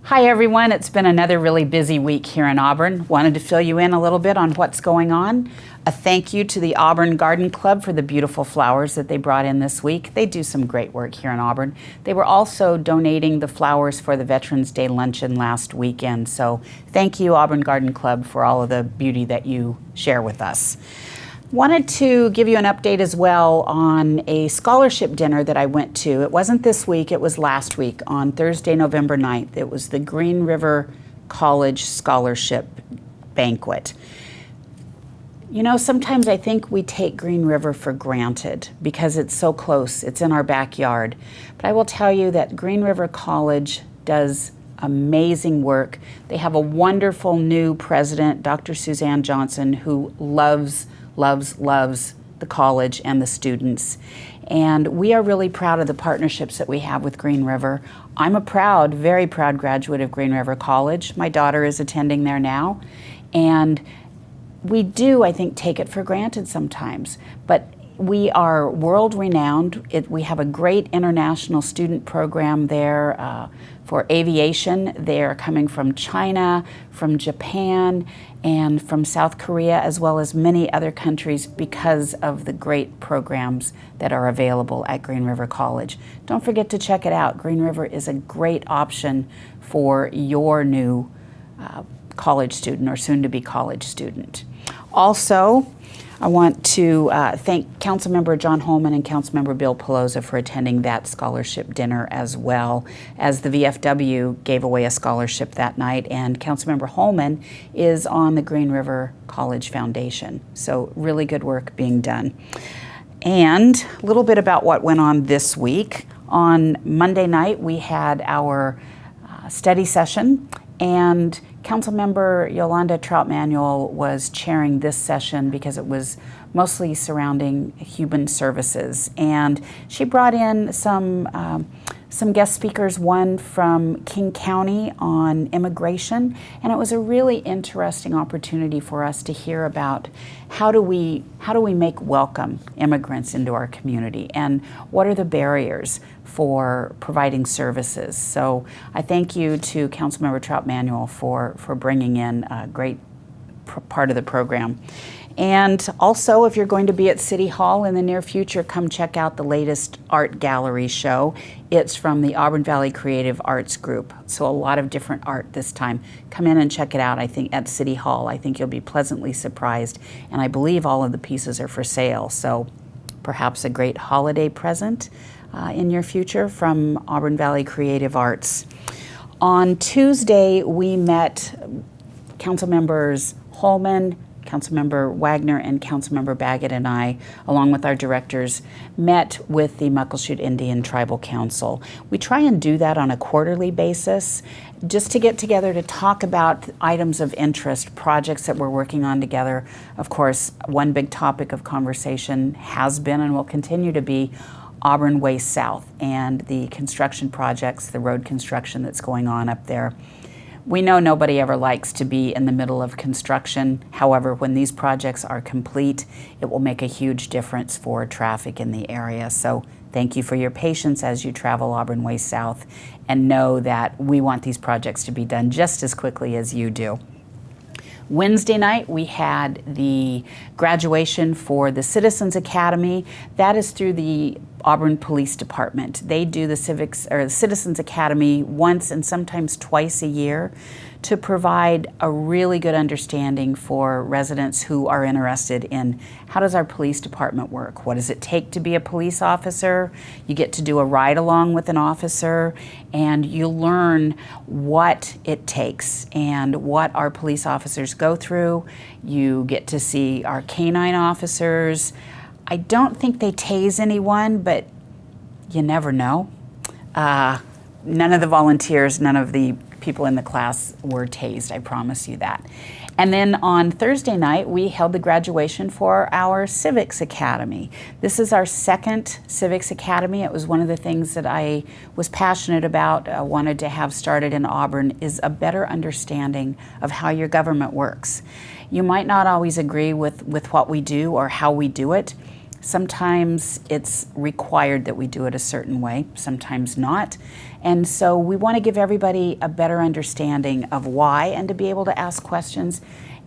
Hi everyone, it's been another really busy week here in Auburn. Wanted to fill you in a little bit on what's going on. A thank you to the Auburn Garden Club for the beautiful flowers that they brought in this week. They do some great work here in Auburn. They were also donating the flowers for the Veterans Day luncheon last weekend. So thank you, Auburn Garden Club, for all of the beauty that you share with us. Wanted to give you an update as well on a scholarship dinner that I went to. It wasn't this week, it was last week on Thursday, November 9th. It was the Green River College Scholarship Banquet. You know, sometimes I think we take Green River for granted because it's so close, it's in our backyard. But I will tell you that Green River College does amazing work. They have a wonderful new president, Dr. Suzanne Johnson, who loves the college and the students. And we are really proud of the partnerships that we have with Green River. I'm a very proud graduate of Green River College. My daughter is attending there now. And we do, I think, take it for granted sometimes. But we are world renowned. We have a great international student program there for aviation. They are coming from China, from Japan, and from South Korea, as well as many other countries because of the great programs that are available at Green River College. Don't forget to check it out. Green River is a great option for your new college student or soon-to-be college student. Also, I want to thank Councilmember John Holman and Councilmember Bill Pelosa for attending that scholarship dinner, as well as the VFW gave away a scholarship that night, and Councilmember Holman is on the Green River College Foundation. So really good work being done. And a little bit about what went on this week. On Monday night, we had our study session, and Councilmember Yolanda Trout-Manuel was chairing this session because it was mostly surrounding human services. And she brought in some guest speakers, one from King County on immigration. And it was a really interesting opportunity for us to hear about how do we make welcome immigrants into our community and what are the barriers for providing services. So I thank you to Councilmember Trout-Manuel for bringing in a great part of the program. And also, if you're going to be at City Hall in the near future, come check out the latest art gallery show. It's from the Auburn Valley Creative Arts Group. So a lot of different art this time. Come in and check it out, I think, at City Hall. I think you'll be pleasantly surprised. And I believe all of the pieces are for sale. So perhaps a great holiday present in your future from Auburn Valley Creative Arts. On Tuesday, we met Council Members Holman, Councilmember Wagner, and Councilmember Baggett and I, along with our directors, met with the Muckleshoot Indian Tribal Council. We try and do that on a quarterly basis, just to get together to talk about items of interest, projects that we're working on together. Of course, one big topic of conversation has been and will continue to be Auburn Way South and the construction projects, the road construction that's going on up there. We know nobody ever likes to be in the middle of construction. However, when these projects are complete, it will make a huge difference for traffic in the area. So thank you for your patience as you travel Auburn Way South, and know that we want these projects to be done just as quickly as you do. Wednesday night, we had the graduation for the Citizens Academy. That is through the Auburn Police Department. They do the Citizens Academy once and sometimes twice a year to provide a really good understanding for residents who are interested in how does our police department work? What does it take to be a police officer? You get to do a ride-along with an officer, and you learn what it takes and what our police officers go through. You get to see our canine officers. I don't think they tase anyone, but you never know. None of the volunteers, none of the people in the class were tased, I promise you that. And then on Thursday night, we held the graduation for our Civics Academy. This is our second Civics Academy. It was one of the things that I was passionate about, wanted to have started in Auburn, is a better understanding of how your government works. You might not always agree with what we do or how we do it, Sometimes it's required that we do it a certain way, sometimes not. And so we want to give everybody a better understanding of why, and to be able to ask questions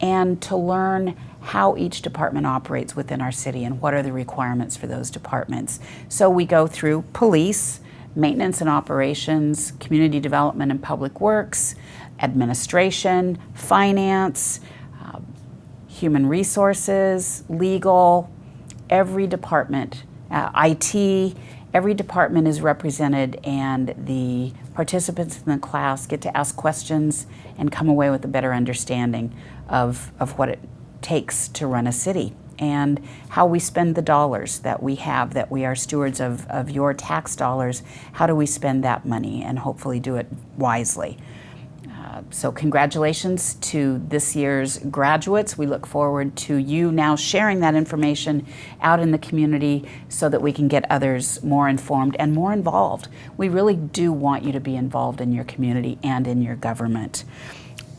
and to learn how each department operates within our city and what are the requirements for those departments. So we go through police, maintenance and operations, community development and public works, administration, finance, human resources, legal, every department, IT, every department is represented, and the participants in the class get to ask questions and come away with a better understanding of what it takes to run a city and how we spend the dollars that we have, that we are stewards of your tax dollars. How do we spend that money and hopefully do it wisely? So congratulations to this year's graduates. We look forward to you now sharing that information out in the community so that we can get others more informed and more involved. We really do want you to be involved in your community and in your government.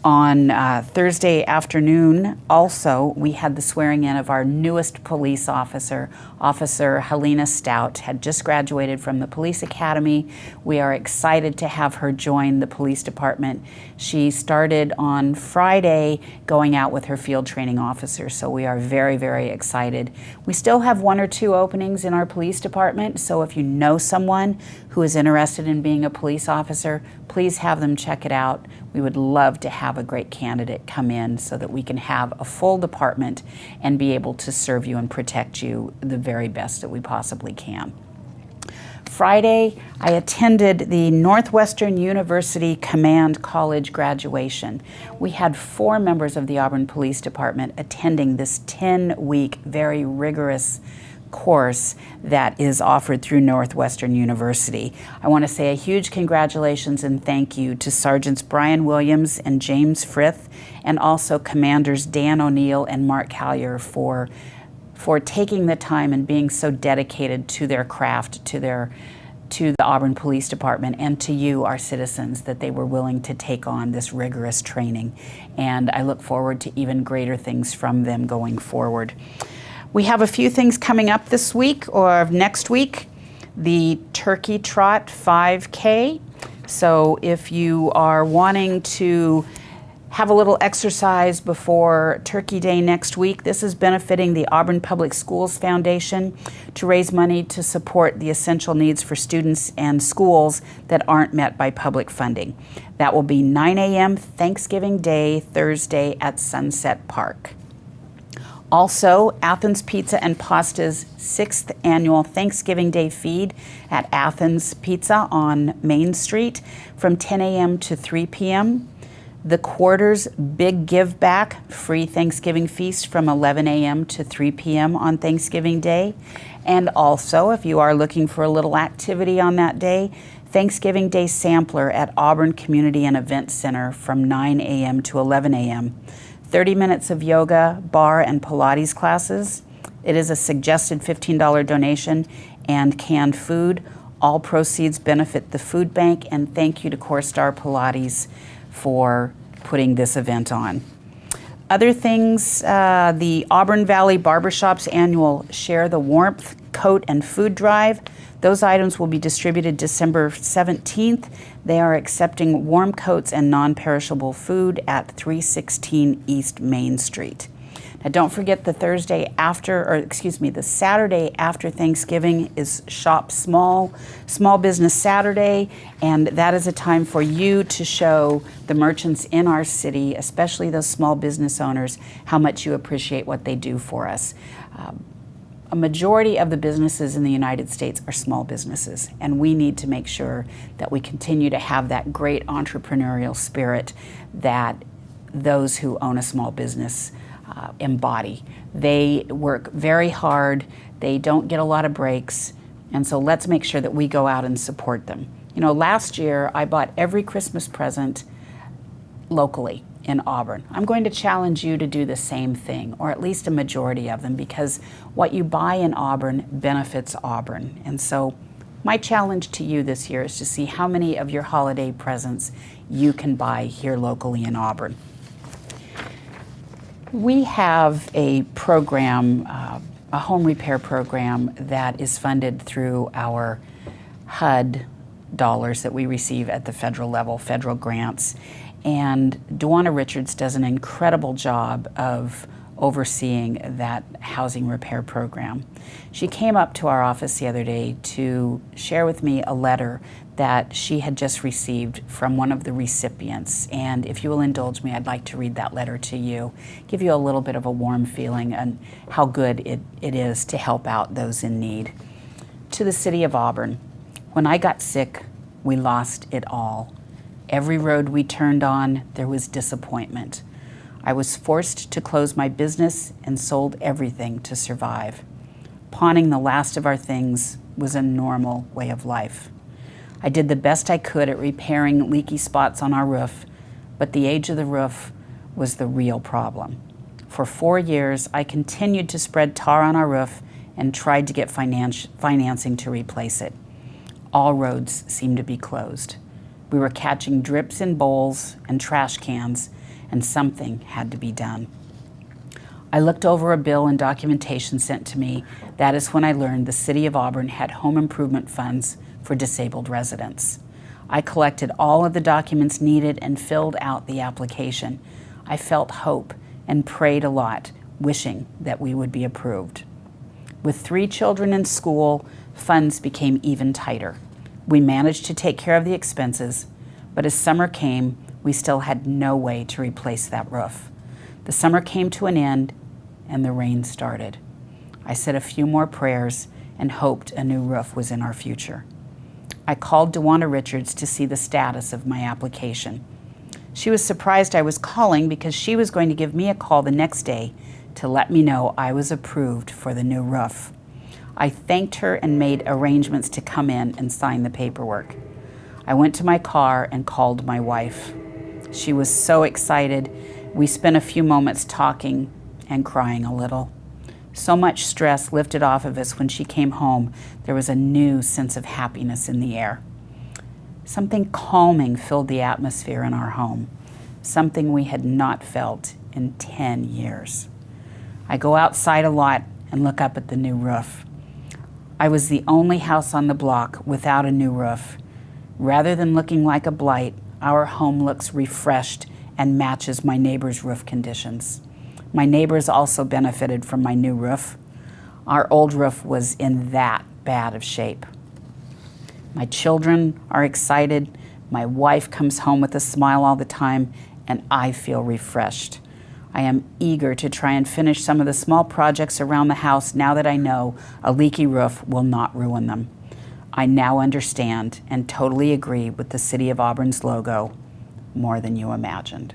On Thursday afternoon, also, we had the swearing in of our newest police officer. Officer Helena Stout had just graduated from the police academy. We are excited to have her join the police department. She started on Friday going out with her field training officer, so we are very, very excited. We still have 1 or 2 openings in our police department, so if you know someone who is interested in being a police officer, please have them check it out. We would love to have a great candidate come in so that we can have a full department and be able to serve you and protect you the very best that we possibly can. Friday, I attended the Northwestern University Command College graduation. We had 4 members of the Auburn Police Department attending this 10-week, very rigorous course that is offered through Northwestern University. I want to say a huge congratulations and thank you to Sergeants Brian Williams and James Frith, and also Commanders Dan O'Neill and Mark Collier for taking the time and being so dedicated to their craft, to the Auburn Police Department, and to you, our citizens, that they were willing to take on this rigorous training. And I look forward to even greater things from them going forward. We have a few things coming up this week or next week. The Turkey Trot 5K. So if you are wanting to have a little exercise before Turkey Day next week, this is benefiting the Auburn Public Schools Foundation to raise money to support the essential needs for students and schools that aren't met by public funding. That will be 9 a.m. Thanksgiving Day, Thursday at Sunset Park. Also, Athens Pizza and Pasta's 6th annual Thanksgiving Day feed at Athens Pizza on Main Street from 10 a.m. to 3 p.m. The Quarters Big Give Back free Thanksgiving feast from 11 a.m. to 3 p.m. on Thanksgiving Day. And also, if you are looking for a little activity on that day, Thanksgiving Day Sampler at Auburn Community and Event Center from 9 a.m. to 11 a.m. 30 minutes of yoga, bar, and Pilates classes. It is a suggested $15 donation and canned food. All proceeds benefit the food bank, and thank you to CoreStar Pilates for putting this event on. Other things, the Auburn Valley Barbershop's annual Share the Warmth coat and food drive. Those items will be distributed December 17th. They are accepting warm coats and non-perishable food at 316 East Main Street. Now don't forget the the Saturday after Thanksgiving is Shop Small Business Saturday, and that is a time for you to show the merchants in our city, especially those small business owners, how much you appreciate what they do for us. A majority of the businesses in the United States are small businesses, and we need to make sure that we continue to have that great entrepreneurial spirit that those who own a small business embody. They work very hard, they don't get a lot of breaks, and so let's make sure that we go out and support them. You know, last year I bought every Christmas present locally in Auburn. I'm going to challenge you to do the same thing, or at least a majority of them, because what you buy in Auburn benefits Auburn. And so my challenge to you this year is to see how many of your holiday presents you can buy here locally in Auburn. We have a program a home repair program that is funded through our HUD dollars that we receive at the federal level, federal grants. And Dwana Richards does an incredible job of overseeing that housing repair program. She came up to our office the other day to share with me a letter that she had just received from one of the recipients. And if you will indulge me, I'd like to read that letter to you, give you a little bit of a warm feeling on how good it is to help out those in need. To the City of Auburn, when I got sick, we lost it all. Every road we turned on, there was disappointment. I was forced to close my business and sold everything to survive. Pawning the last of our things was a normal way of life. I did the best I could at repairing leaky spots on our roof, but the age of the roof was the real problem. For 4 years, I continued to spread tar on our roof and tried to get financing to replace it. All roads seemed to be closed. We were catching drips in bowls and trash cans, and something had to be done. I looked over a bill and documentation sent to me. That is when I learned the City of Auburn had home improvement funds for disabled residents. I collected all of the documents needed and filled out the application. I felt hope and prayed a lot, wishing that we would be approved. With 3 children in school, funds became even tighter. We managed to take care of the expenses, but as summer came, we still had no way to replace that roof. The summer came to an end and the rain started. I said a few more prayers and hoped a new roof was in our future. I called Dwana Richards to see the status of my application. She was surprised I was calling because she was going to give me a call the next day to let me know I was approved for the new roof. I thanked her and made arrangements to come in and sign the paperwork. I went to my car and called my wife. She was so excited. We spent a few moments talking and crying a little. So much stress lifted off of us when she came home. There was a new sense of happiness in the air. Something calming filled the atmosphere in our home, something we had not felt in 10 years. I go outside a lot and look up at the new roof. I was the only house on the block without a new roof. Rather than looking like a blight, our home looks refreshed and matches my neighbor's roof conditions. My neighbors also benefited from my new roof. Our old roof was in that bad of shape. My children are excited. My wife comes home with a smile all the time, and I feel refreshed. I am eager to try and finish some of the small projects around the house now that I know a leaky roof will not ruin them. I now understand and totally agree with the City of Auburn's logo, more than you imagined.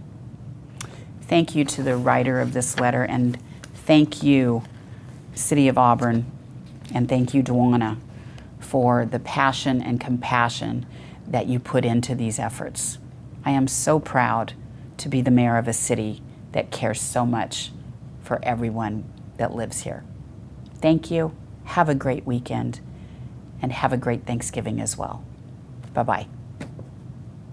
Thank you to the writer of this letter, and thank you, City of Auburn, and thank you, Dwana, for the passion and compassion that you put into these efforts. I am so proud to be the mayor of a city that cares so much for everyone that lives here. Thank you. Have a great weekend, and have a great Thanksgiving as well. Bye-bye.